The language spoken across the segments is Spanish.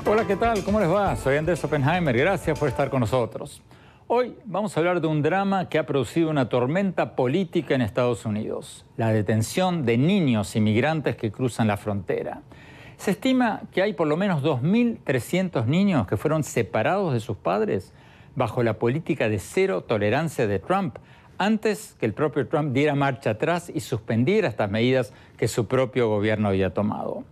Hola, ¿qué tal? ¿Cómo les va? Soy Andrés Oppenheimer. Gracias por estar con nosotros. Hoy vamos a hablar de un drama que ha producido una tormenta política en Estados Unidos: la detención de niños inmigrantes que cruzan la frontera. Se estima que hay por lo menos 2.300 niños que fueron separados de sus padres bajo la política de cero tolerancia de Trump, antes que el propio Trump diera marcha atrás y suspendiera estas medidas que su propio gobierno había tomado.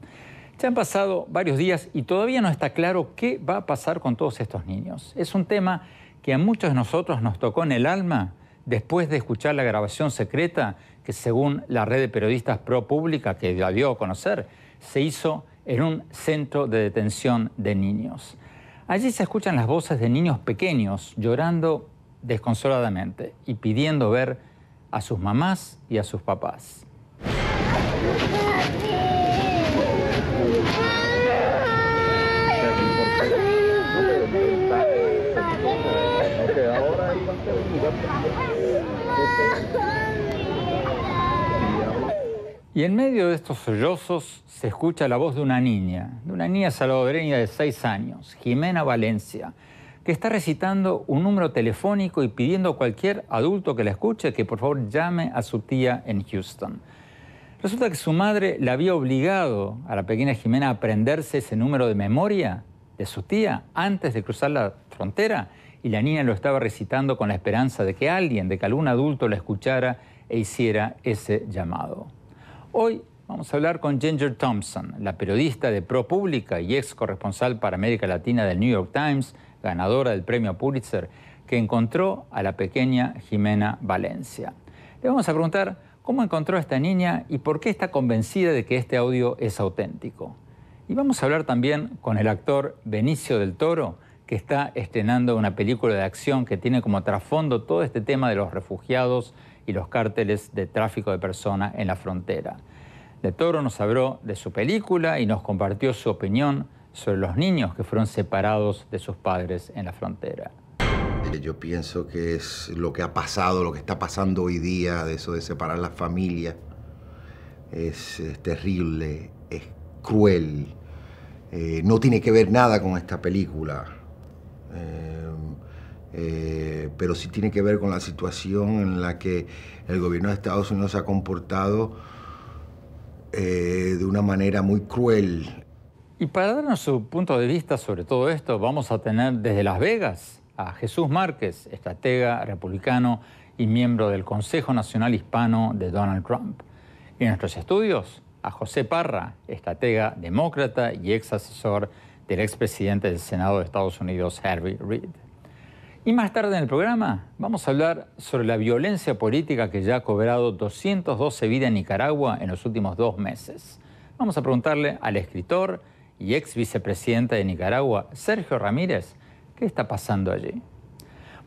Ya han pasado varios días y todavía no está claro qué va a pasar con todos estos niños. Es un tema que a muchos de nosotros nos tocó en el alma después de escuchar la grabación secreta que, según la red de periodistas ProPublica, que la dio a conocer, se hizo en un centro de detención de niños. Allí se escuchan las voces de niños pequeños llorando desconsoladamente y pidiendo ver a sus mamás y a sus papás. Y en medio de estos sollozos se escucha la voz de una niña salvadoreña de 6 años, Jimena Valencia, que está recitando un número telefónico y pidiendo a cualquier adulto que la escuche que por favor llame a su tía en Houston. Resulta que su madre la había obligado a la pequeña Jimena a aprenderse ese número de memoria de su tía antes de cruzar la frontera, y la niña lo estaba recitando con la esperanza de que algún adulto la escuchara e hiciera ese llamado. Hoy vamos a hablar con Ginger Thompson, la periodista de ProPublica y ex corresponsal para América Latina del New York Times, ganadora del premio Pulitzer, que encontró a la pequeña Jimena Valencia. Le vamos a preguntar cómo encontró a esta niña y por qué está convencida de que este audio es auténtico. Y vamos a hablar también con el actor Benicio del Toro, que está estrenando una película de acción que tiene como trasfondo todo este tema de los refugiados y los cárteles de tráfico de personas en la frontera. Del Toro nos habló de su película y nos compartió su opinión sobre los niños que fueron separados de sus padres en la frontera. Yo pienso que es lo que ha pasado, lo que está pasando hoy día, de eso de separar las familias, es terrible, es cruel. No tiene que ver nada con esta película, pero sí tiene que ver con la situación en la que el gobierno de Estados Unidos se ha comportado de una manera muy cruel. Y para darnos su punto de vista sobre todo esto, vamos a tener desde Las Vegas a Jesús Márquez, estratega republicano y miembro del Consejo Nacional Hispano de Donald Trump. Y en nuestros estudios, a José Parra, estratega demócrata y ex asesor del expresidente del Senado de Estados Unidos, Harry Reid. Y más tarde en el programa vamos a hablar sobre la violencia política que ya ha cobrado 212 vidas en Nicaragua en los últimos 2 meses. Vamos a preguntarle al escritor y ex vicepresidente de Nicaragua, Sergio Ramírez, ¿qué está pasando allí?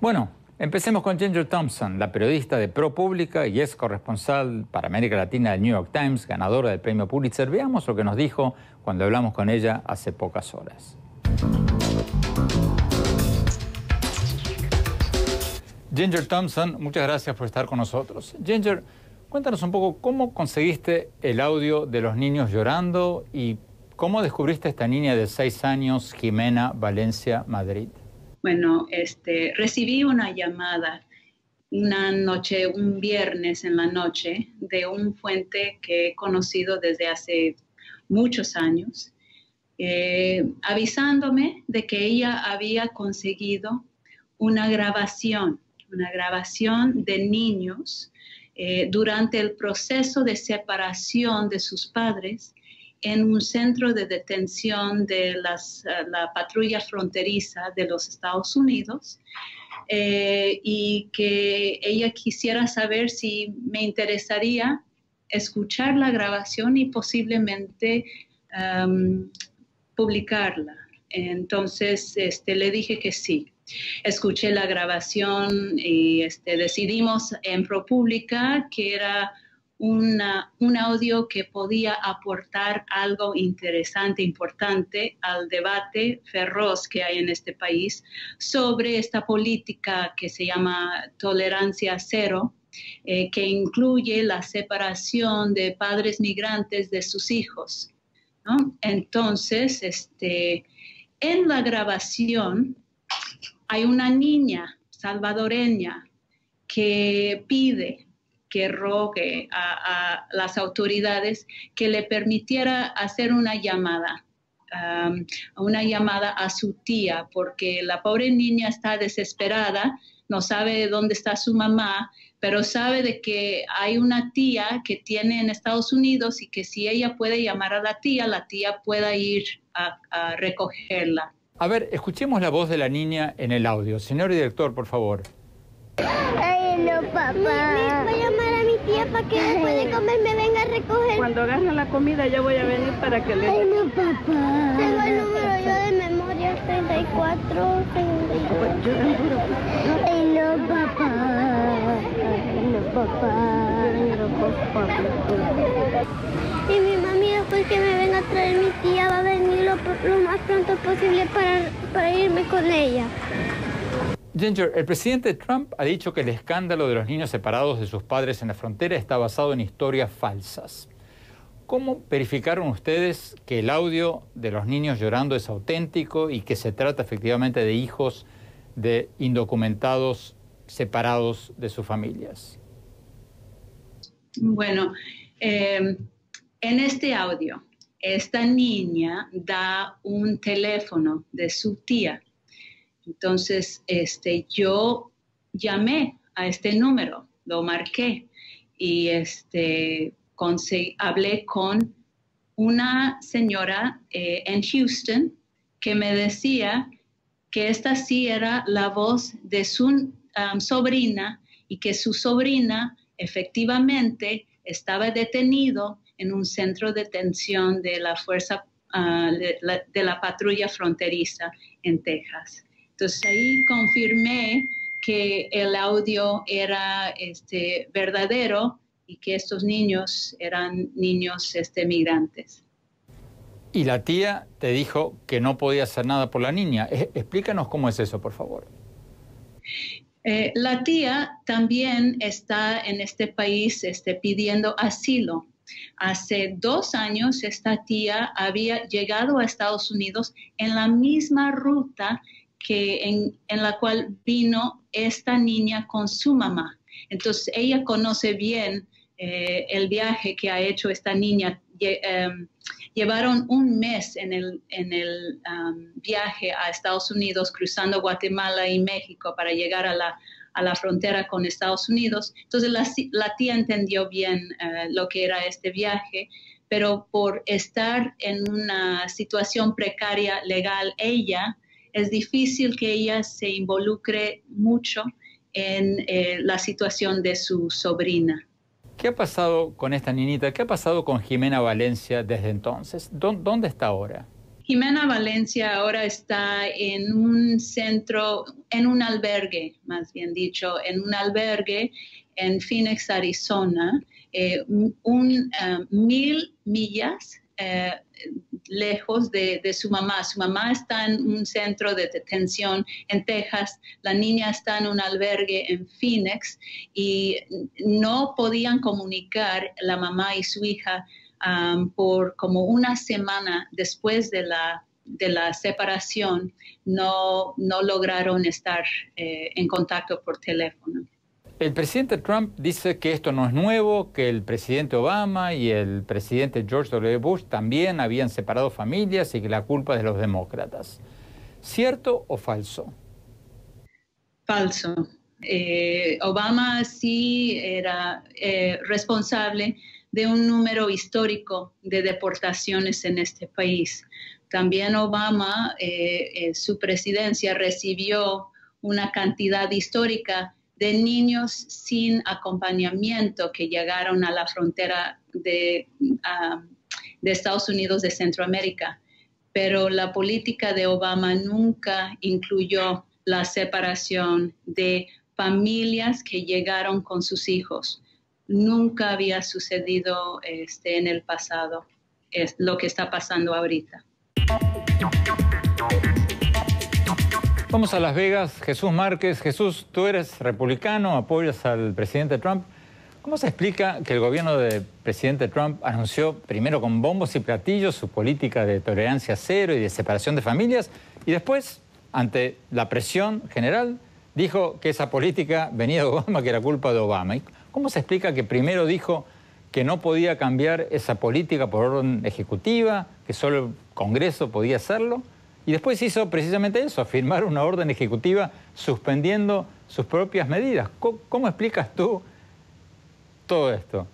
Bueno, empecemos con Ginger Thompson, la periodista de ProPublica y ex corresponsal para América Latina del New York Times, ganadora del premio Pulitzer. Veamos lo que nos dijo cuando hablamos con ella hace pocas horas. Ginger Thompson, muchas gracias por estar con nosotros. Ginger, cuéntanos un poco cómo conseguiste el audio de los niños llorando y cómo descubriste a esta niña de 6 años, Jimena Valencia Madrid. Bueno, recibí una llamada una noche, un viernes en la noche, de un fuente que he conocido desde hace muchos años, avisándome de que ella había conseguido una grabación de niños durante el proceso de separación de sus padres en un centro de detención de la patrulla fronteriza de los Estados Unidos, y que ella quisiera saber si me interesaría escuchar la grabación y posiblemente publicarla. Entonces le dije que sí. Escuché la grabación y decidimos en ProPublica que era un audio que podía aportar algo interesante, importante al debate feroz que hay en este país sobre esta política que se llama tolerancia cero, que incluye la separación de padres migrantes de sus hijos, ¿no? Entonces, en la grabación hay una niña salvadoreña que pide, que rogue a las autoridades que le permitiera hacer una llamada a su tía, porque la pobre niña está desesperada, no sabe dónde está su mamá, pero sabe de que hay una tía que tiene en Estados Unidos y que si ella puede llamar a la tía pueda ir a recogerla. A ver, escuchemos la voz de la niña en el audio. Señor director, por favor. Ay, no, papá. Voy a llamar a mi tía para que después de comer me venga a recoger. Cuando agarre la comida yo voy a venir para que le... Ay, no, papá. Tengo el número yo de memoria, 34, 34. Ay, no, papá. Ay, no, papá. Y mi mami después que me venga a traer mi tía va a venir lo más pronto posible para irme con ella. Ginger, el presidente Trump ha dicho que el escándalo de los niños separados de sus padres en la frontera está basado en historias falsas. ¿Cómo verificaron ustedes que el audio de los niños llorando es auténtico y que se trata efectivamente de hijos de indocumentados separados de sus familias? Bueno, en este audio, esta niña da un teléfono de su tía. Entonces, yo llamé a este número, lo marqué y hablé con una señora en Houston que me decía que esta sí era la voz de su sobrina y que su sobrina efectivamente estaba detenido en un centro de detención de la fuerza de la patrulla fronteriza en Texas. Entonces ahí confirmé que el audio era verdadero y que estos niños eran niños migrantes. Y la tía te dijo que no podía hacer nada por la niña. Explícanos cómo es eso, por favor. La tía también está en este país pidiendo asilo. Hace 2 años esta tía había llegado a Estados Unidos en la misma ruta que en la cual vino esta niña con su mamá. Entonces ella conoce bien el viaje que ha hecho esta niña. Llevaron un mes en el viaje a Estados Unidos, cruzando Guatemala y México para llegar a la frontera con Estados Unidos. Entonces la tía entendió bien lo que era este viaje, pero por estar en una situación precaria legal es difícil que ella se involucre mucho en la situación de su sobrina. ¿Qué ha pasado con esta niñita? ¿Qué ha pasado con Jimena Valencia desde entonces? ¿Dónde está ahora? Jimena Valencia ahora está en un centro, en un albergue, más bien dicho, en un albergue en Phoenix, Arizona, 1000 millas lejos de su mamá. Su mamá está en un centro de detención en Texas, la niña está en un albergue en Phoenix y no podían comunicar la mamá y su hija por como una semana después de la separación. No lograron estar en contacto por teléfono. El presidente Trump dice que esto no es nuevo, que el presidente Obama y el presidente George W. Bush también habían separado familias y que la culpa es de los demócratas. ¿Cierto o falso? Falso. Obama sí era responsable de un número histórico de deportaciones en este país. También Obama, su presidencia recibió una cantidad histórica de niños sin acompañamiento que llegaron a la frontera de Estados Unidos de Centroamérica. Pero la política de Obama nunca incluyó la separación de familias que llegaron con sus hijos. nunca había sucedido en el pasado, es lo que está pasando ahorita. Vamos a Las Vegas. Jesús Márquez. Jesús, tú eres republicano, apoyas al presidente Trump. ¿Cómo se explica que el gobierno del presidente Trump anunció primero con bombos y platillos su política de tolerancia cero y de separación de familias y después, ante la presión general, dijo que esa política venía de Obama, que era culpa de Obama? ¿Cómo se explica que primero dijo que no podía cambiar esa política por orden ejecutiva, que solo el Congreso podía hacerlo, y después hizo precisamente eso, firmar una orden ejecutiva suspendiendo sus propias medidas? ¿Cómo explicas tú todo esto?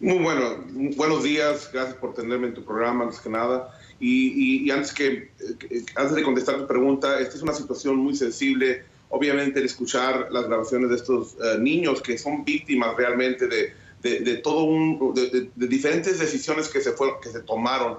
Muy bueno, buenos días, gracias por tenerme en tu programa, antes que nada. Y antes de contestar tu pregunta, esta es una situación muy sensible. Obviamente, el escuchar las grabaciones de estos niños que son víctimas realmente de diferentes decisiones que se tomaron,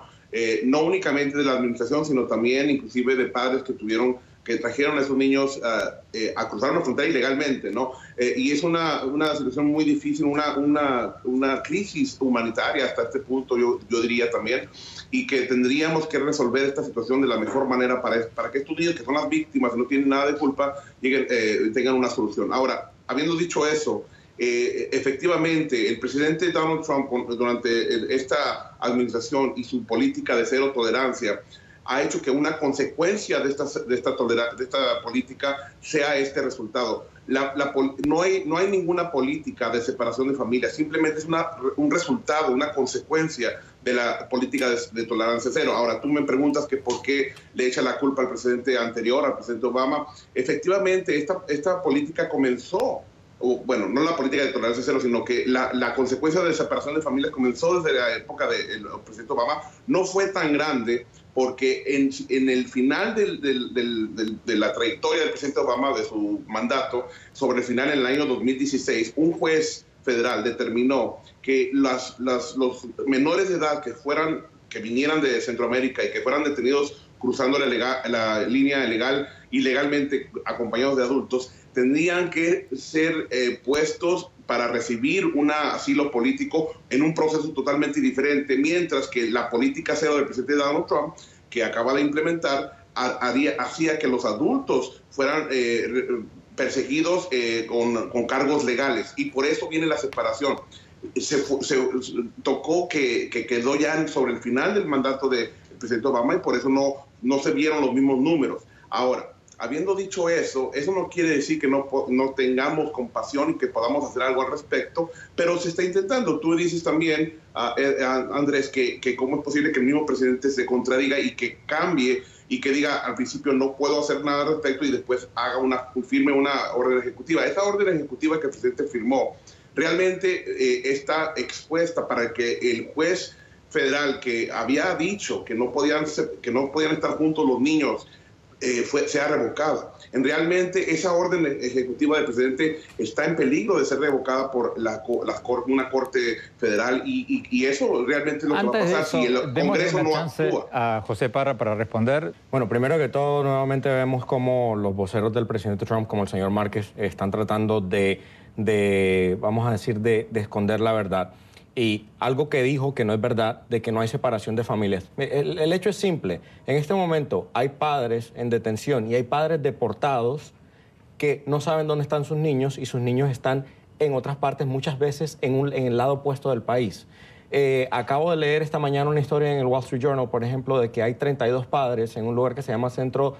no únicamente de la administración, sino también inclusive de padres que trajeron a esos niños a cruzar una frontera ilegalmente, ¿no? Y es una situación muy difícil, una crisis humanitaria hasta este punto, yo diría también, y que tendríamos que resolver esta situación de la mejor manera para que estos niños, que son las víctimas y no tienen nada de culpa, tengan una solución. Ahora, habiendo dicho eso, efectivamente, el presidente Donald Trump, durante esta administración y su política de cero tolerancia, ha hecho que una consecuencia de esta política sea este resultado. No hay ninguna política de separación de familias, simplemente es un resultado, una consecuencia de la política de tolerancia cero. Ahora, tú me preguntas que por qué le echa la culpa al presidente anterior, al presidente Obama. Efectivamente, esta política comenzó, bueno, no la política de tolerancia cero, sino que la consecuencia de separación de familias comenzó desde la época del presidente Obama. No fue tan grande porque en el final de la trayectoria del presidente Obama, de su mandato, sobre el final en el año 2016, un juez federal determinó que los menores de edad que vinieran de Centroamérica y que fueran detenidos cruzando la línea ilegalmente acompañados de adultos, tendrían que ser puestos para recibir un asilo político en un proceso totalmente diferente, mientras que la política cero del presidente Donald Trump, que acaba de implementar, hacía que los adultos fueran perseguidos con cargos legales, y por eso viene la separación. Se tocó que quedó ya sobre el final del mandato del presidente Obama, y por eso no se vieron los mismos números. Ahora, habiendo dicho eso no quiere decir que no tengamos compasión y que podamos hacer algo al respecto, pero se está intentando. Tú dices también, Andrés, que cómo es posible que el mismo presidente se contradiga y que cambie y que diga al principio no puedo hacer nada al respecto y después firme una orden ejecutiva. Esa orden ejecutiva que el presidente firmó realmente está expuesta para que el juez federal que había dicho que no podían estar juntos los niños sea revocada. Realmente esa orden ejecutiva del presidente está en peligro de ser revocada por una corte federal y eso realmente es lo que va a pasar si el Congreso no actúa. A José Parra para responder. Bueno, primero que todo, nuevamente vemos cómo los voceros del presidente Trump, como el señor Márquez, están tratando vamos a decir, de esconder la verdad. Y algo que dijo que no es verdad, de que no hay separación de familias. El hecho es simple. En este momento hay padres en detención y hay padres deportados que no saben dónde están sus niños y sus niños están en otras partes, muchas veces en el lado opuesto del país. Acabo de leer esta mañana una historia en el Wall Street Journal, por ejemplo, de que hay 32 padres en un lugar que se llama Centro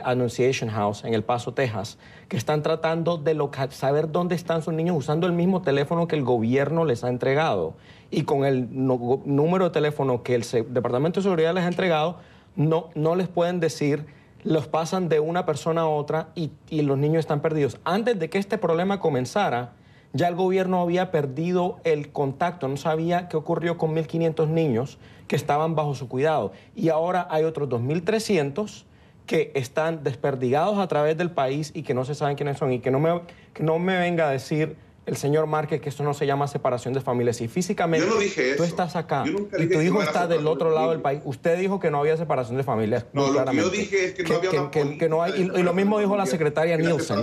Annunciation House en El Paso, Texas, que están tratando de saber dónde están sus niños usando el mismo teléfono que el gobierno les ha entregado. Y con el número de teléfono que el Departamento de Seguridad les ha entregado, no les pueden decir, los pasan de una persona a otra y los niños están perdidos. Antes de que este problema comenzara, ya el gobierno había perdido el contacto, no sabía qué ocurrió con 1.500 niños que estaban bajo su cuidado. Y ahora hay otros 2.300 que están desperdigados a través del país y que no se saben quiénes son. Y que no me venga a decir el señor Márquez que esto no se llama separación de familias. Si físicamente yo no dije eso. Tú estás acá y tu hijo está del otro lado del país, usted dijo que no había separación de familias. No, lo que yo dije es que no había que no hay, y lo mismo dijo la secretaria Nielsen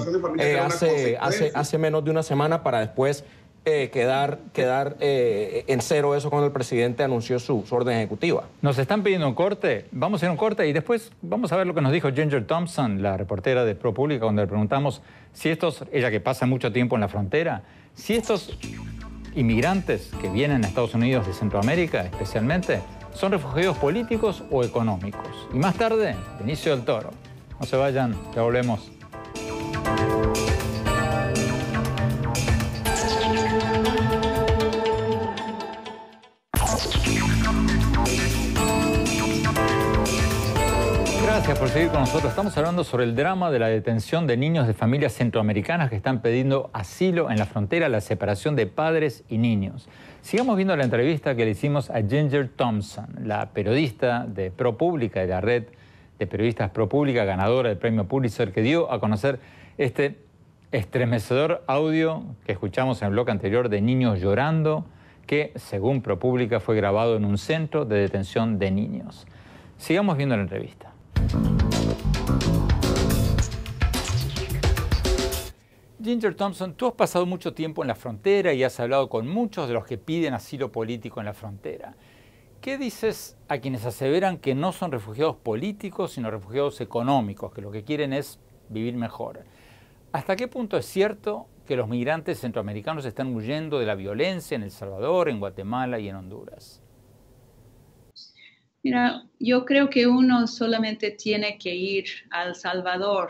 hace menos de una semana, para después quedar en cero eso cuando el presidente anunció su orden ejecutiva. Nos están pidiendo un corte, vamos a ir a un corte y después vamos a ver lo que nos dijo Ginger Thompson, la reportera de ProPublica, cuando le preguntamos si ella que pasa mucho tiempo en la frontera, si estos inmigrantes que vienen a Estados Unidos de Centroamérica especialmente, son refugiados políticos o económicos. Y más tarde, Benicio del Toro. No se vayan, ya volvemos. Gracias por seguir con nosotros. Estamos hablando sobre el drama de la detención de niños de familias centroamericanas que están pidiendo asilo en la frontera, la separación de padres y niños. Sigamos viendo la entrevista que le hicimos a Ginger Thompson, la periodista de ProPublica, de la red de periodistas ProPublica, ganadora del premio Pulitzer, que dio a conocer este estremecedor audio que escuchamos en el bloque anterior de niños llorando, que según ProPublica fue grabado en un centro de detención de niños. Sigamos viendo la entrevista. Ginger Thompson, tú has pasado mucho tiempo en la frontera y has hablado con muchos de los que piden asilo político en la frontera. ¿Qué dices a quienes aseveran que no son refugiados políticos, sino refugiados económicos, que lo que quieren es vivir mejor? ¿Hasta qué punto es cierto que los migrantes centroamericanos están huyendo de la violencia en El Salvador, en Guatemala y en Honduras? Mira, yo creo que uno solamente tiene que ir a El Salvador.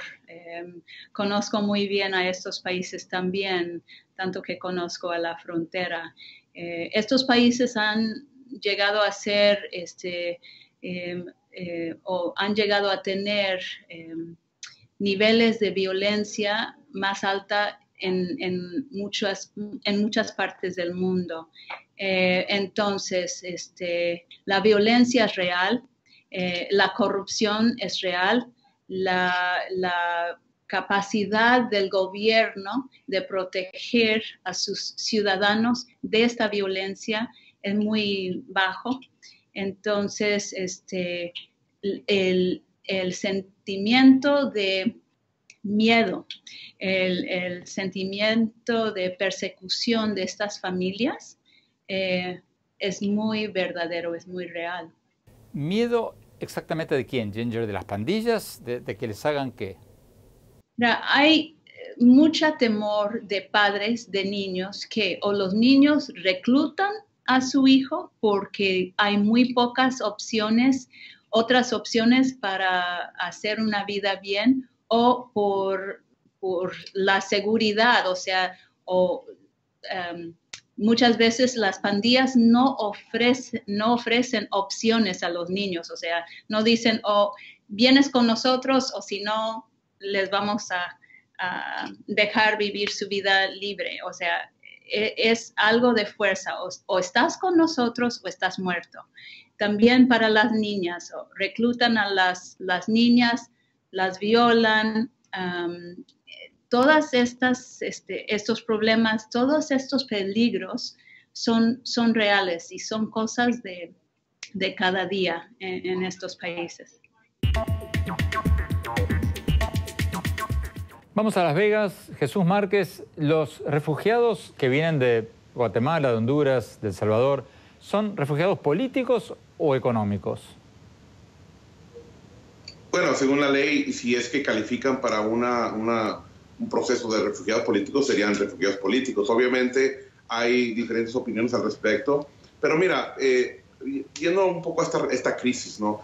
Conozco muy bien a estos países también, tanto que conozco a la frontera. Estos países han llegado a ser, o han llegado a tener niveles de violencia más alta en muchas partes del mundo. Entonces, la violencia es real, la corrupción es real, la capacidad del gobierno de proteger a sus ciudadanos de esta violencia es muy bajo. Entonces, el sentimiento de miedo, el sentimiento de persecución de estas familias es muy verdadero, es muy real. ¿Miedo exactamente de quién, Ginger? ¿De las pandillas? ¿De que les hagan qué? Hay mucho temor de padres de niños que o los niños reclutan a su hijo porque hay muy pocas opciones, otras opciones para hacer una vida bien, o por la seguridad, o sea, muchas veces las pandillas no ofrecen opciones a los niños, o sea, no dicen, vienes con nosotros o si no, les vamos a dejar vivir su vida libre. O sea, es algo de fuerza, o estás con nosotros o estás muerto. También para las niñas, reclutan a las niñas, las violan, todas estos problemas, todos estos peligros son reales y son cosas de cada día en estos países. Vamos a Las Vegas. Jesús Márquez, los refugiados que vienen de Guatemala, de Honduras, de El Salvador, ¿son refugiados políticos o económicos? Bueno, según la ley, si es que califican para un proceso de refugiados políticos, serían refugiados políticos. Obviamente hay diferentes opiniones al respecto, pero mira, yendo un poco a esta crisis, ¿no?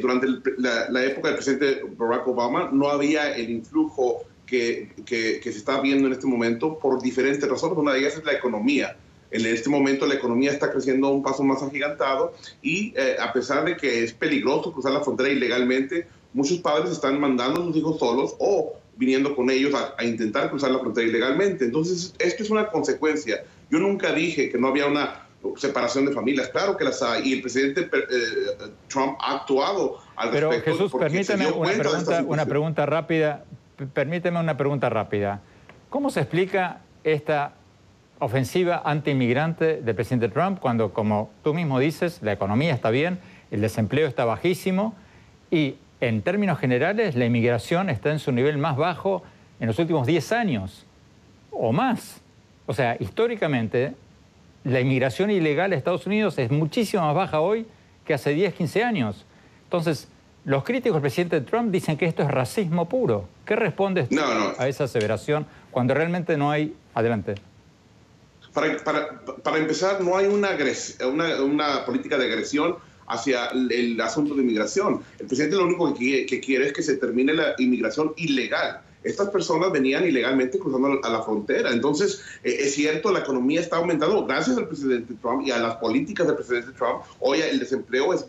Durante la época del presidente Barack Obama no había el influjo que se está viendo en este momento por diferentes razones. Una de ellas es la economía. En este momento la economía está creciendo a un paso más agigantado y a pesar de que es peligroso cruzar la frontera ilegalmente, muchos padres están mandando a sus hijos solos o viniendo con ellos a intentar cruzar la frontera ilegalmente. Entonces, esto es una consecuencia. Yo nunca dije que no había una separación de familias. Claro que las hay, y el presidente Trump ha actuado al respecto. Pero Jesús, permíteme una pregunta rápida. Permíteme una pregunta rápida. ¿Cómo se explica esta ofensiva anti-inmigrante del presidente Trump cuando, como tú mismo dices, la economía está bien, el desempleo está bajísimo y en términos generales la inmigración está en su nivel más bajo en los últimos 10 años o más? O sea, históricamente, la inmigración ilegal a Estados Unidos es muchísimo más baja hoy que hace 10, 15 años. Entonces, los críticos del presidente Trump dicen que esto es racismo puro. ¿Qué respondes a esa aseveración cuando realmente no hay? Adelante. Para empezar, no hay una política de agresión hacia el asunto de inmigración. El presidente lo único que quiere es que se termine la inmigración ilegal. Estas personas venían ilegalmente cruzando a la frontera. Entonces, es cierto, la economía está aumentando gracias al presidente Trump y a las políticas del presidente Trump. Hoy el desempleo es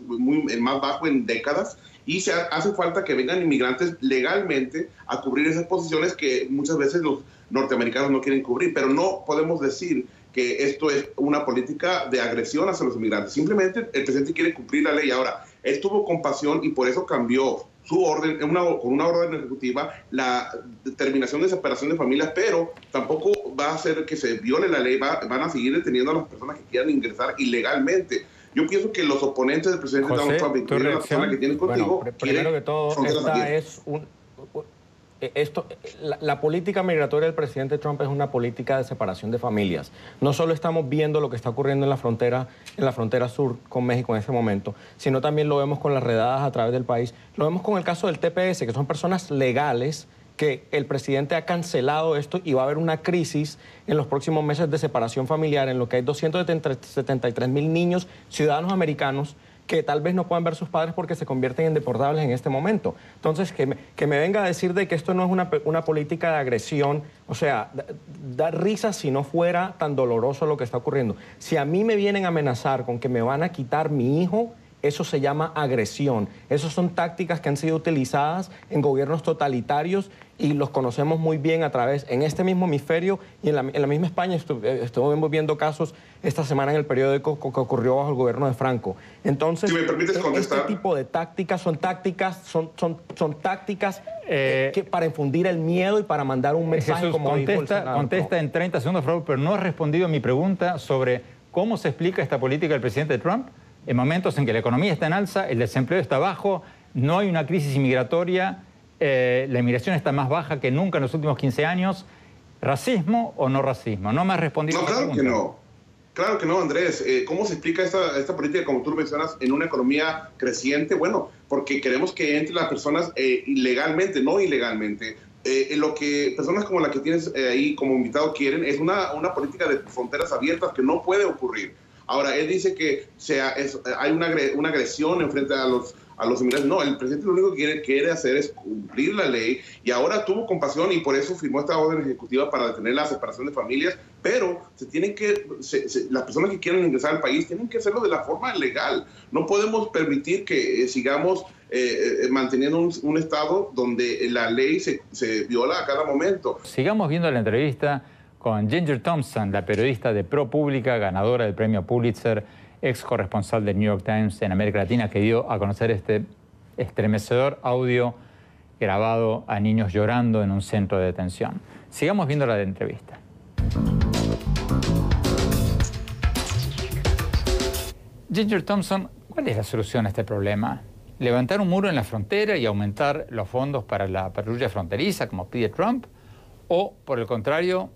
el más bajo en décadas y hace falta que vengan inmigrantes legalmente a cubrir esas posiciones que muchas veces los norteamericanos no quieren cubrir. Pero no podemos decir que esto es una política de agresión hacia los inmigrantes. Simplemente el presidente quiere cumplir la ley. Ahora, él tuvo compasión y por eso cambió su orden, con una orden ejecutiva, la determinación de separación de familias, pero tampoco va a hacer que se viole la ley, van a seguir deteniendo a las personas que quieran ingresar ilegalmente. Yo pienso que los oponentes del presidente Donald Trump, incluyendo la persona que tienen contigo, primero que todo, la política migratoria del presidente Trump es una política de separación de familias. No solo estamos viendo lo que está ocurriendo en la frontera sur con México en este momento, sino también lo vemos con las redadas a través del país. Lo vemos con el caso del TPS, que son personas legales que el presidente ha cancelado esto y va a haber una crisis en los próximos meses de separación familiar en lo que hay 273,000 niños, ciudadanos americanos, que tal vez no puedan ver sus padres porque se convierten en deportables en este momento. Entonces, que me venga a decir de que esto no es una política de agresión, o sea, da risa si no fuera tan doloroso lo que está ocurriendo. Si a mí me vienen a amenazar con que me van a quitar mi hijo, eso se llama agresión. Esas son tácticas que han sido utilizadas en gobiernos totalitarios y los conocemos muy bien a través, en este mismo hemisferio y en la misma España. Estuvimos viendo casos esta semana en el periódico que ocurrió bajo el gobierno de Franco. Entonces, si me permites contestar, este tipo de tácticas son tácticas que para infundir el miedo y para mandar un mensaje. Jesús, como dijo el senador. contesta en 30 segundos, por favor, pero no has respondido a mi pregunta sobre cómo se explica esta política del presidente Trump en momentos en que la economía está en alza, el desempleo está bajo, no hay una crisis inmigratoria, la inmigración está más baja que nunca en los últimos 15 años. ¿Racismo o no racismo? No me has respondido. No, claro que no. Claro que no, Andrés. ¿Cómo se explica esta política, como tú lo mencionas, en una economía creciente? Bueno, porque queremos que entren las personas legalmente, no ilegalmente. Lo que personas como la que tienes ahí como invitado quieren es una política de fronteras abiertas que no puede ocurrir. Ahora, él dice que hay una agresión en frente a los inmigrantes. No, el presidente lo único que quiere hacer es cumplir la ley y ahora tuvo compasión y por eso firmó esta orden ejecutiva para detener la separación de familias, pero las personas que quieran ingresar al país tienen que hacerlo de la forma legal. No podemos permitir que sigamos manteniendo un estado donde la ley se viola a cada momento. Sigamos viendo la entrevista con Ginger Thompson, la periodista de ProPublica, ganadora del premio Pulitzer, ex corresponsal del New York Times en América Latina, que dio a conocer este estremecedor audio grabado a niños llorando en un centro de detención. Sigamos viendo la entrevista. Ginger Thompson, ¿cuál es la solución a este problema? ¿Levantar un muro en la frontera y aumentar los fondos para la patrulla fronteriza, como pide Trump? ¿O, por el contrario,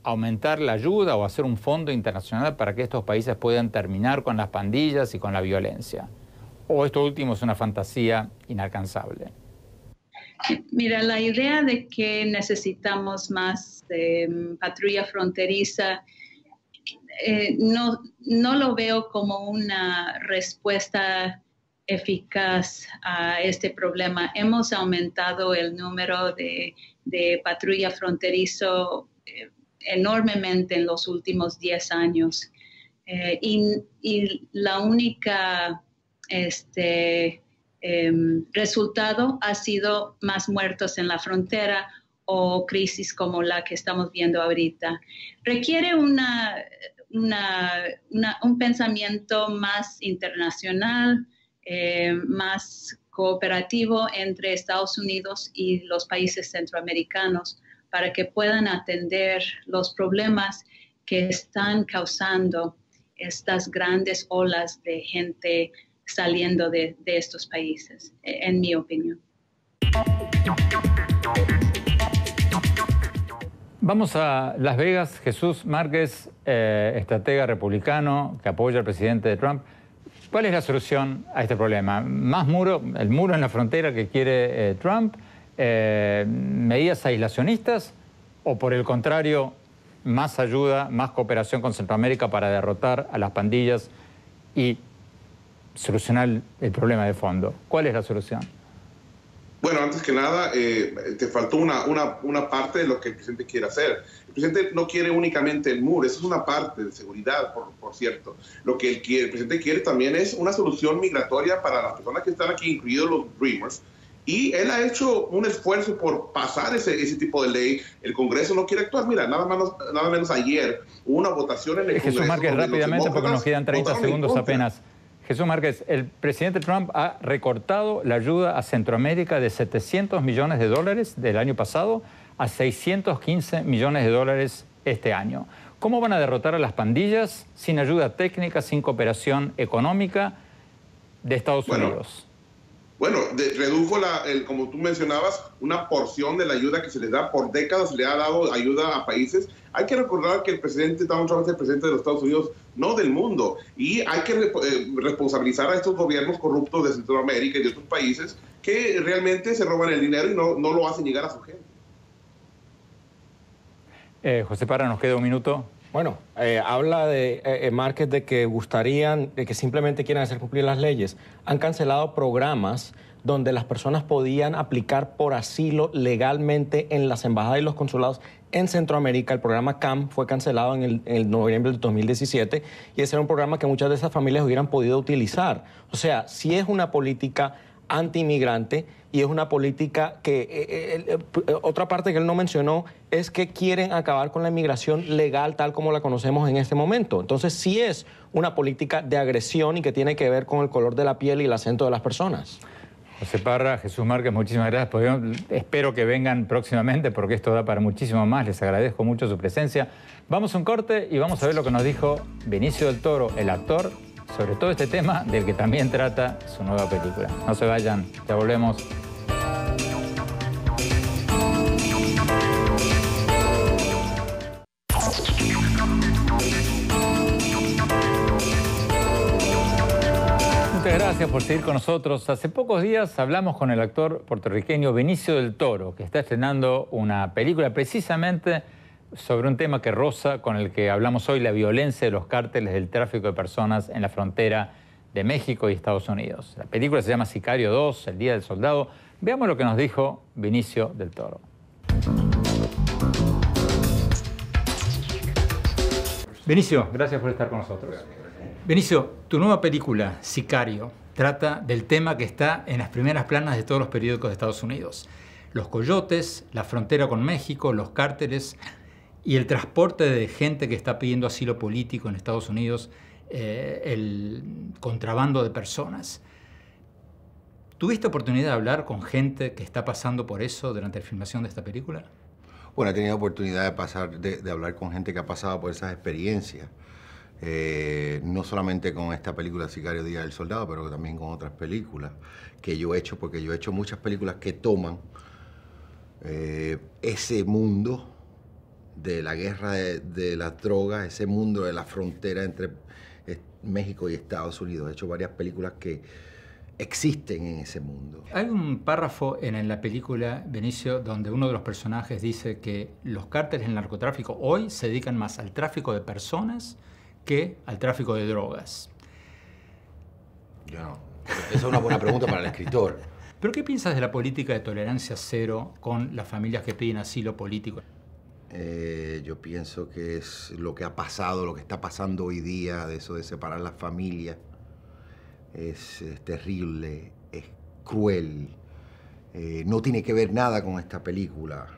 aumentar la ayuda o hacer un fondo internacional para que estos países puedan terminar con las pandillas y con la violencia? ¿O esto último es una fantasía inalcanzable? Mira, la idea de que necesitamos más patrulla fronteriza no lo veo como una respuesta eficaz a este problema. Hemos aumentado el número de patrulla fronterizo enormemente en los últimos 10 años. Y la única resultado ha sido más muertos en la frontera o crisis como la que estamos viendo ahorita. Requiere un pensamiento más internacional, más cooperativo entre Estados Unidos y los países centroamericanos para que puedan atender los problemas que están causando estas grandes olas de gente saliendo de estos países, en mi opinión. Vamos a Las Vegas. Jesús Márquez, estratega republicano que apoya al presidente Trump. ¿Cuál es la solución a este problema? ¿Más muro, el muro en la frontera que quiere Trump? ¿Medidas aislacionistas? ¿O por el contrario, más ayuda, más cooperación con Centroamérica para derrotar a las pandillas y solucionar el problema de fondo? ¿Cuál es la solución? Bueno, antes que nada, te faltó una parte de lo que el presidente quiere hacer. El presidente no quiere únicamente el muro, eso es una parte de seguridad, por cierto. Lo que el presidente quiere también es una solución migratoria para las personas que están aquí, incluidos los Dreamers. Y él ha hecho un esfuerzo por pasar ese tipo de ley. El Congreso no quiere actuar. Mira, nada menos ayer hubo una votación en el Congreso. Jesús Márquez, rápidamente, porque nos quedan 30 segundos apenas. Jesús Márquez, el presidente Trump ha recortado la ayuda a Centroamérica de $700 millones del año pasado a $615 millones este año. ¿Cómo van a derrotar a las pandillas sin ayuda técnica, sin cooperación económica de Estados Unidos? Bueno, redujo, como tú mencionabas, una porción de la ayuda que se les da. Por décadas se le ha dado ayuda a países. Hay que recordar que el presidente Donald Trump es el presidente de los Estados Unidos, no del mundo. Y hay que responsabilizar a estos gobiernos corruptos de Centroamérica y de otros países que realmente se roban el dinero y no lo hacen llegar a su gente. José Parra, nos queda un minuto. Bueno, habla de Márquez de que de que simplemente quieren hacer cumplir las leyes. Han cancelado programas donde las personas podían aplicar por asilo legalmente en las embajadas y los consulados en Centroamérica. El programa CAM fue cancelado en el noviembre del 2017 y ese era un programa que muchas de esas familias hubieran podido utilizar. O sea, si es una política anti-inmigrante y es una política que, otra parte que él no mencionó, es que quieren acabar con la inmigración legal tal como la conocemos en este momento. Entonces sí es una política de agresión y que tiene que ver con el color de la piel y el acento de las personas. José Parra, Jesús Márquez, muchísimas gracias. Espero que vengan próximamente porque esto da para muchísimo más. Les agradezco mucho su presencia. Vamos a un corte y vamos a ver lo que nos dijo Benicio del Toro, el actor, sobre todo este tema del que también trata su nueva película. No se vayan, ya volvemos. Muchas gracias por seguir con nosotros. Hace pocos días hablamos con el actor puertorriqueño Benicio del Toro, que está estrenando una película precisamente sobre un tema que roza con el que hablamos hoy, la violencia de los cárteles del tráfico de personas en la frontera de México y Estados Unidos. La película se llama Sicario 2, El Día del Soldado. Veamos lo que nos dijo Benicio del Toro. Benicio, gracias por estar con nosotros. Benicio, tu nueva película, Sicario, trata del tema que está en las primeras planas de todos los periódicos de Estados Unidos. Los coyotes, la frontera con México, los cárteles y el transporte de gente que está pidiendo asilo político en Estados Unidos, el contrabando de personas. ¿Tuviste oportunidad de hablar con gente que está pasando por eso durante la filmación de esta película? Bueno, he tenido oportunidad de hablar con gente que ha pasado por esas experiencias. No solamente con esta película Sicario, Día del Soldado, pero también con otras películas que yo he hecho, porque yo he hecho muchas películas que toman ese mundo de la guerra de las drogas, ese mundo de la frontera entre México y Estados Unidos. He hecho varias películas que existen en ese mundo. Hay un párrafo en la película, Benicio, donde uno de los personajes dice que los cárteles del narcotráfico hoy se dedican más al tráfico de personas que al tráfico de drogas. Yo no. Esa es una buena pregunta para el escritor. ¿Pero qué piensas de la política de tolerancia cero con las familias que piden asilo político? Yo pienso que es lo que ha pasado, lo que está pasando hoy día, de eso de separar las familias. Es terrible, es cruel. No tiene que ver nada con esta película.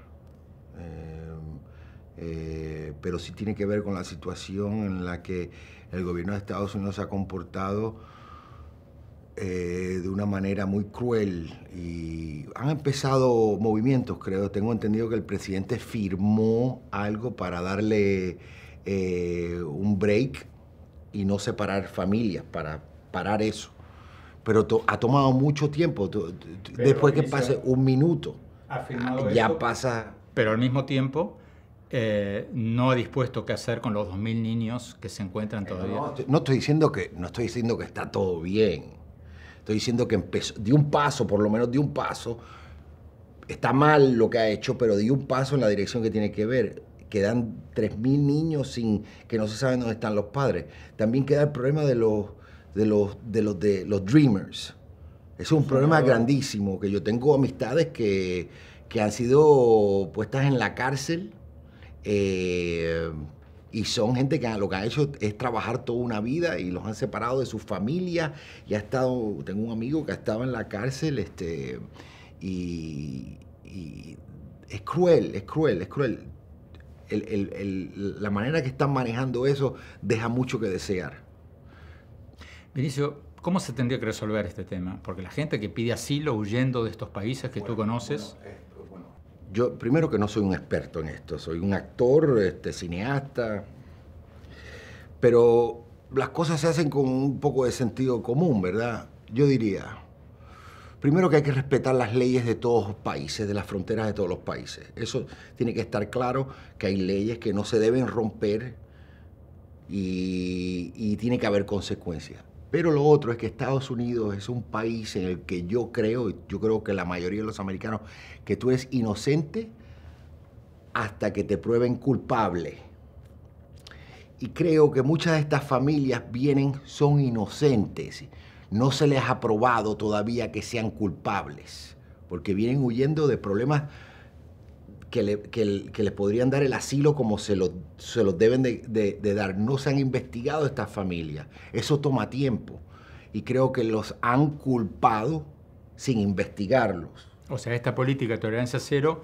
Pero sí tiene que ver con la situación en la que el gobierno de Estados Unidos se ha comportado de una manera muy cruel y han empezado movimientos, creo. Tengo entendido que el presidente firmó algo para darle un break y no separar familias, para parar eso. Pero ha tomado mucho tiempo. Después que pase un minuto, ha firmado ya eso, pasa... Pero al mismo tiempo no dispuesto qué hacer con los 2.000 niños que se encuentran todavía. No estoy diciendo que está todo bien. Estoy diciendo que dio un paso, por lo menos dio un paso. Está mal lo que ha hecho, pero dio un paso en la dirección que tiene que ver. Quedan 3.000 niños que no se saben dónde están los padres. También queda el problema de los dreamers. Es un problema grandísimo, que yo tengo amistades que han sido puestas en la cárcel y son gente que lo que han hecho es trabajar toda una vida y los han separado de sus familias. Y tengo un amigo que ha estado en la cárcel y es cruel. La manera que están manejando eso deja mucho que desear. Vinicio, ¿cómo se tendría que resolver este tema? Porque la gente que pide asilo huyendo de estos países que tú conoces... Yo, primero, que no soy un experto en esto, soy un actor, cineasta, pero las cosas se hacen con un poco de sentido común, ¿verdad? Yo diría, primero, que hay que respetar las leyes de todos los países, de las fronteras de todos los países. Eso tiene que estar claro, que hay leyes que no se deben romper y tiene que haber consecuencias. Pero lo otro es que Estados Unidos es un país en el que yo creo que la mayoría de los americanos, que tú eres inocente hasta que te prueben culpable. Y creo que muchas de estas familias son inocentes. No se les ha probado todavía que sean culpables, porque vienen huyendo de problemas que les podrían dar el asilo como se los deben de dar. No se han investigado estas familias. Eso toma tiempo. Y creo que los han culpado sin investigarlos. O sea, esta política de tolerancia cero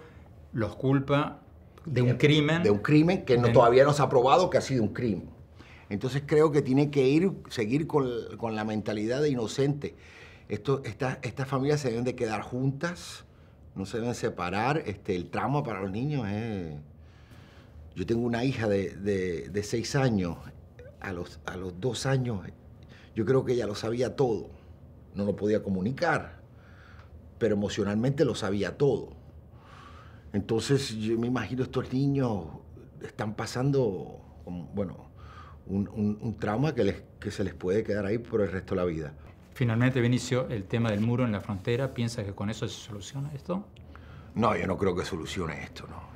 los culpa de un crimen. De un crimen que todavía no se ha probado que ha sido un crimen. Entonces creo que tiene que seguir con la mentalidad de inocente. Estas familias se deben de quedar juntas. No se deben separar. El trauma para los niños es... Yo tengo una hija de 6 años. A los 2 años, yo creo que ella lo sabía todo. No lo podía comunicar, pero emocionalmente lo sabía todo. Entonces, yo me imagino estos niños están pasando, un trauma que se les puede quedar ahí por el resto de la vida. Finalmente, Vinicio, el tema del muro en la frontera, ¿piensas que con eso se soluciona esto? No, yo no creo que solucione esto, no.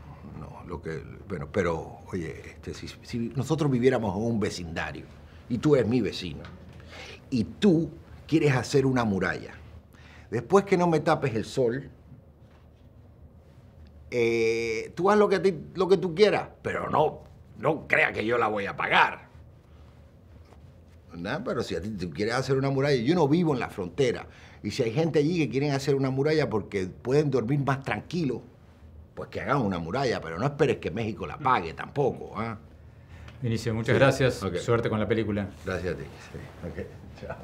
Pero, oye, si nosotros viviéramos en un vecindario y tú eres mi vecino y tú quieres hacer una muralla, después que no me tapes el sol, tú haz lo que tú quieras, pero no creas que yo la voy a pagar. ¿Verdad? Pero si tú quieres hacer una muralla, yo no vivo en la frontera. Y si hay gente allí que quieren hacer una muralla porque pueden dormir más tranquilos, pues que hagan una muralla, pero no esperes que México la pague tampoco. ¿Eh? Vinicio, muchas gracias. Okay. Suerte con la película. Gracias a ti. Sí. Okay. Chao.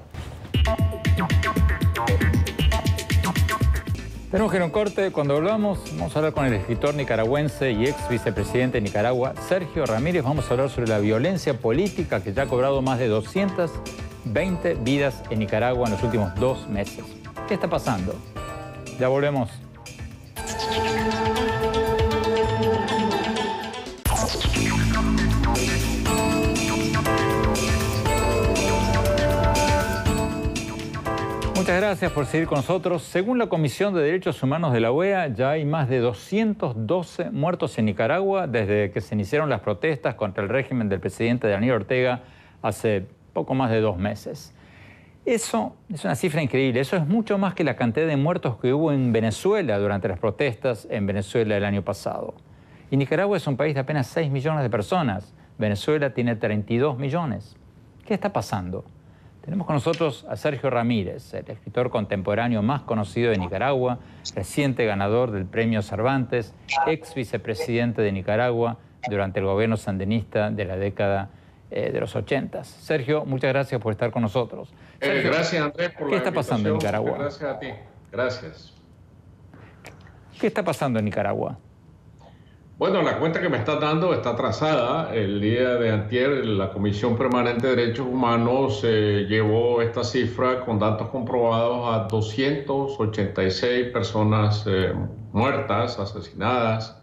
Tenemos que ir a un corte. Cuando volvamos, vamos a hablar con el escritor nicaragüense y ex vicepresidente de Nicaragua, Sergio Ramírez. Vamos a hablar sobre la violencia política que ya ha cobrado más de 220 vidas en Nicaragua en los últimos 2 meses. ¿Qué está pasando? Ya volvemos. Muchas gracias por seguir con nosotros. Según la Comisión de Derechos Humanos de la OEA, ya hay más de 212 muertos en Nicaragua desde que se iniciaron las protestas contra el régimen del presidente Daniel Ortega hace poco más de 2 meses. Eso es una cifra increíble. Eso es mucho más que la cantidad de muertos que hubo en Venezuela durante las protestas en Venezuela el año pasado. Y Nicaragua es un país de apenas 6 millones de personas. Venezuela tiene 32 millones. ¿Qué está pasando? Tenemos con nosotros a Sergio Ramírez, el escritor contemporáneo más conocido de Nicaragua, reciente ganador del Premio Cervantes, ex vicepresidente de Nicaragua durante el gobierno sandinista de la década de los 80. Sergio, muchas gracias por estar con nosotros. Sergio, gracias, Andrés, por la invitación. ¿Qué está pasando en Nicaragua? Gracias a ti. Gracias. ¿Qué está pasando en Nicaragua? Bueno, la cuenta que me estás dando está trazada. El día de antier, la Comisión Permanente de Derechos Humanos llevó esta cifra con datos comprobados a 286 personas muertas, asesinadas,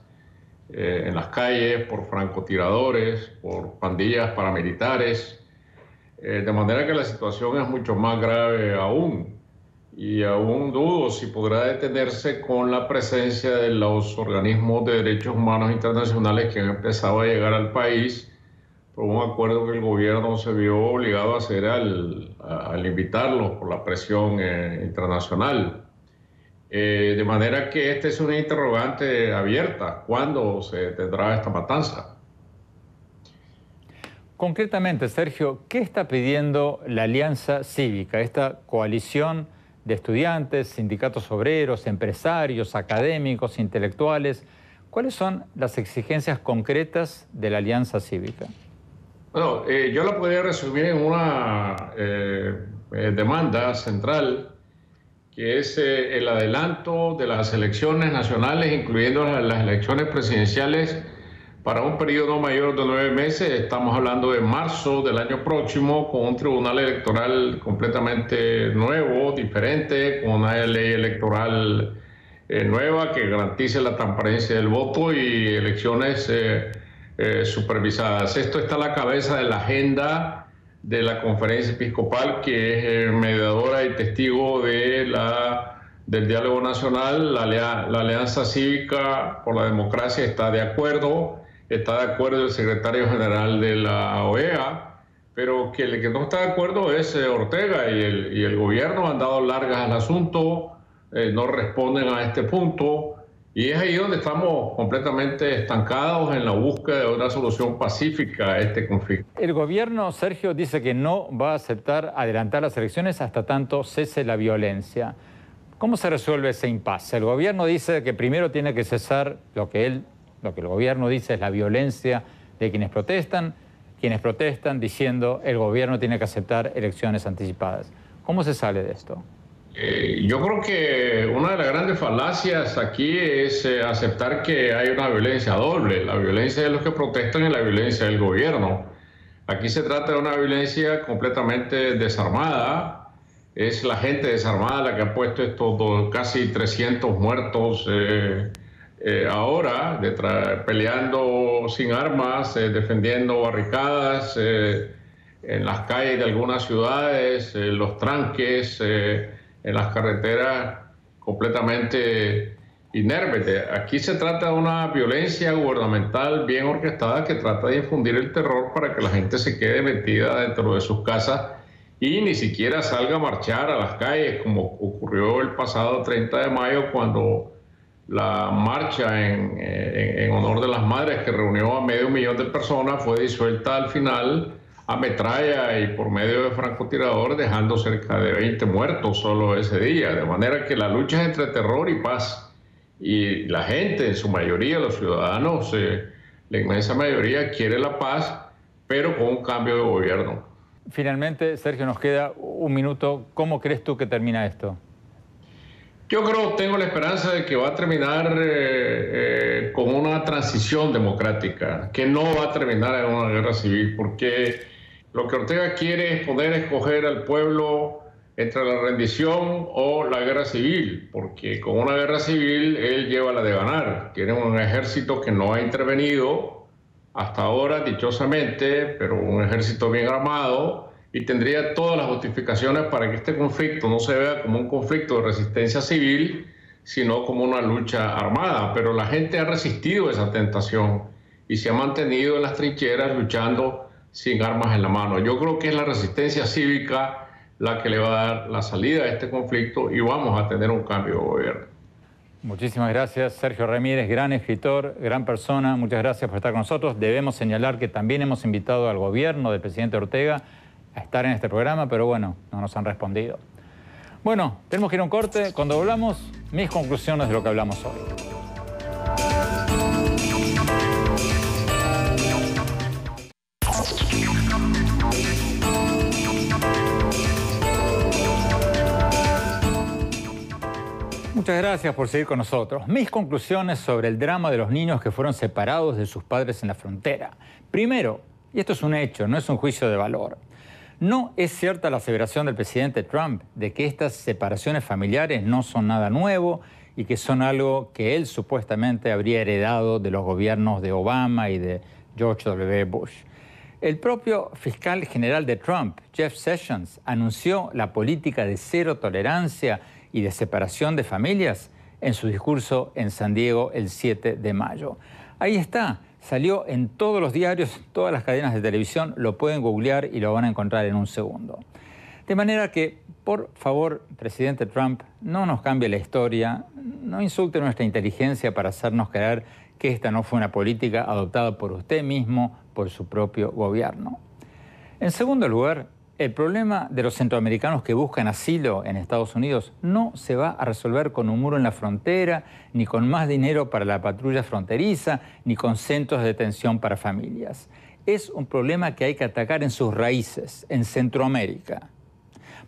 en las calles, por francotiradores, por pandillas paramilitares, de manera que la situación es mucho más grave aún. Y aún dudo si podrá detenerse con la presencia de los organismos de derechos humanos internacionales que han empezado a llegar al país por un acuerdo que el gobierno se vio obligado a hacer al invitarlos por la presión internacional. De manera que esta es una interrogante abierta. ¿Cuándo se detendrá esta matanza? Concretamente, Sergio, ¿qué está pidiendo la Alianza Cívica, esta coalición de estudiantes, sindicatos obreros, empresarios, académicos, intelectuales? ¿Cuáles son las exigencias concretas de la Alianza Cívica? Bueno, yo la podría resumir en una demanda central, que es el adelanto de las elecciones nacionales, incluyendo las elecciones presidenciales, para un periodo no mayor de 9 meses. Estamos hablando de marzo del año próximo, con un tribunal electoral completamente nuevo, diferente, con una ley electoral nueva que garantice la transparencia del voto y elecciones supervisadas. Esto está a la cabeza de la agenda de la Conferencia Episcopal, que es mediadora y testigo de del diálogo nacional. La Alianza Cívica por la Democracia está de acuerdo el secretario general de la OEA, pero que el que no está de acuerdo es Ortega y el gobierno han dado largas al asunto, no responden a este punto. Y es ahí donde estamos completamente estancados en la búsqueda de una solución pacífica a este conflicto. El gobierno, Sergio, dice que no va a aceptar adelantar las elecciones hasta tanto cese la violencia. ¿Cómo se resuelve ese impasse? El gobierno dice que primero tiene que cesar lo que el gobierno dice es la violencia de quienes protestan diciendo el gobierno tiene que aceptar elecciones anticipadas. ¿Cómo se sale de esto? Yo creo que una de las grandes falacias aquí es aceptar que hay una violencia doble, la violencia de los que protestan y la violencia del gobierno. Aquí se trata de una violencia completamente desarmada, es la gente desarmada la que ha puesto estos casi 300 muertos ahora, peleando sin armas, defendiendo barricadas en las calles de algunas ciudades, los tranques, en las carreteras completamente inermes. Aquí se trata de una violencia gubernamental bien orquestada que trata de infundir el terror para que la gente se quede metida dentro de sus casas y ni siquiera salga a marchar a las calles, como ocurrió el pasado 30 de mayo cuando la marcha en honor de las madres, que reunió a 500,000 de personas, fue disuelta al final a metralla y por medio de francotiradores, dejando cerca de 20 muertos solo ese día. De manera que la lucha es entre terror y paz. Y la gente, en su mayoría, los ciudadanos, la inmensa mayoría, quiere la paz, pero con un cambio de gobierno. Finalmente, Sergio, nos queda un minuto. ¿Cómo crees tú que termina esto? Yo tengo la esperanza de que va a terminar con una transición democrática, que no va a terminar en una guerra civil, porque lo que Ortega quiere es poder escoger al pueblo entre la rendición o la guerra civil, porque con una guerra civil él lleva la de ganar. Tiene un ejército que no ha intervenido hasta ahora, dichosamente, pero un ejército bien armado, y tendría todas las justificaciones para que este conflicto no se vea como un conflicto de resistencia civil, sino como una lucha armada. Pero la gente ha resistido esa tentación y se ha mantenido en las trincheras luchando sin armas en la mano. Yo creo que es la resistencia cívica la que le va a dar la salida a este conflicto y vamos a tener un cambio de gobierno. Muchísimas gracias, Sergio Ramírez, gran escritor, gran persona. Muchas gracias por estar con nosotros. Debemos señalar que también hemos invitado al gobierno del presidente Ortega a estar en este programa, pero bueno, no nos han respondido. Bueno, tenemos que ir a un corte. Cuando volvamos, mis conclusiones de lo que hablamos hoy. Muchas gracias por seguir con nosotros. Mis conclusiones sobre el drama de los niños que fueron separados de sus padres en la frontera. Primero, y esto es un hecho, no es un juicio de valor, no es cierta la aseveración del presidente Trump de que estas separaciones familiares no son nada nuevo y que son algo que él supuestamente habría heredado de los gobiernos de Obama y de George W. Bush. El propio fiscal general de Trump, Jeff Sessions, anunció la política de cero tolerancia y de separación de familias en su discurso en San Diego el 7 de mayo. Ahí está, salió en todos los diarios, todas las cadenas de televisión, lo pueden googlear y lo van a encontrar en un segundo. De manera que, por favor, presidente Trump, no nos cambie la historia, no insulte nuestra inteligencia para hacernos creer que esta no fue una política adoptada por usted mismo, por su propio gobierno. En segundo lugar, el problema de los centroamericanos que buscan asilo en Estados Unidos no se va a resolver con un muro en la frontera, ni con más dinero para la patrulla fronteriza, ni con centros de detención para familias. Es un problema que hay que atacar en sus raíces, en Centroamérica.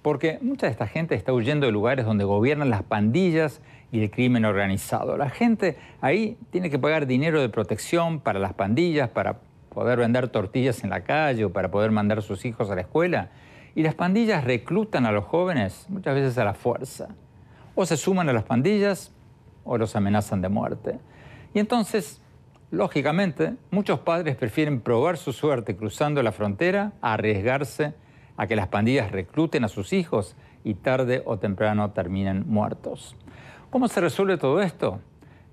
Porque mucha de esta gente está huyendo de lugares donde gobiernan las pandillas y el crimen organizado. La gente ahí tiene que pagar dinero de protección para las pandillas, para poder vender tortillas en la calle o para poder mandar a sus hijos a la escuela. Y las pandillas reclutan a los jóvenes muchas veces a la fuerza. O se suman a las pandillas o los amenazan de muerte. Y entonces, lógicamente, muchos padres prefieren probar su suerte cruzando la frontera a arriesgarse a que las pandillas recluten a sus hijos y tarde o temprano terminen muertos. ¿Cómo se resuelve todo esto?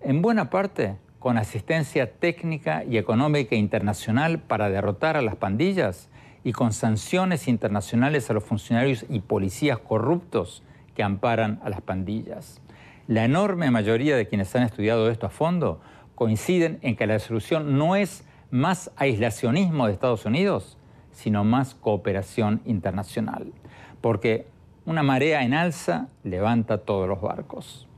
En buena parte, con asistencia técnica y económica internacional para derrotar a las pandillas y con sanciones internacionales a los funcionarios y policías corruptos que amparan a las pandillas. La enorme mayoría de quienes han estudiado esto a fondo coinciden en que la solución no es más aislacionismo de Estados Unidos, sino más cooperación internacional. Porque una marea en alza levanta todos los barcos.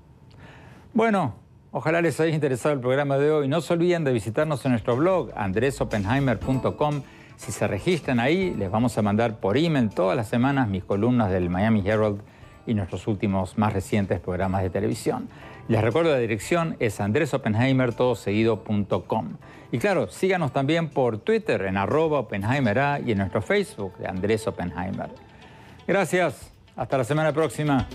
Bueno, ojalá les haya interesado el programa de hoy. No se olviden de visitarnos en nuestro blog, andresopenheimer.com. Si se registran ahí, les vamos a mandar por email todas las semanas mis columnas del Miami Herald y nuestros últimos más recientes programas de televisión. Les recuerdo la dirección es andresopenheimer.com. Y claro, síganos también por Twitter en @OpenheimerA y en nuestro Facebook de Andrés Oppenheimer. Gracias, hasta la semana próxima.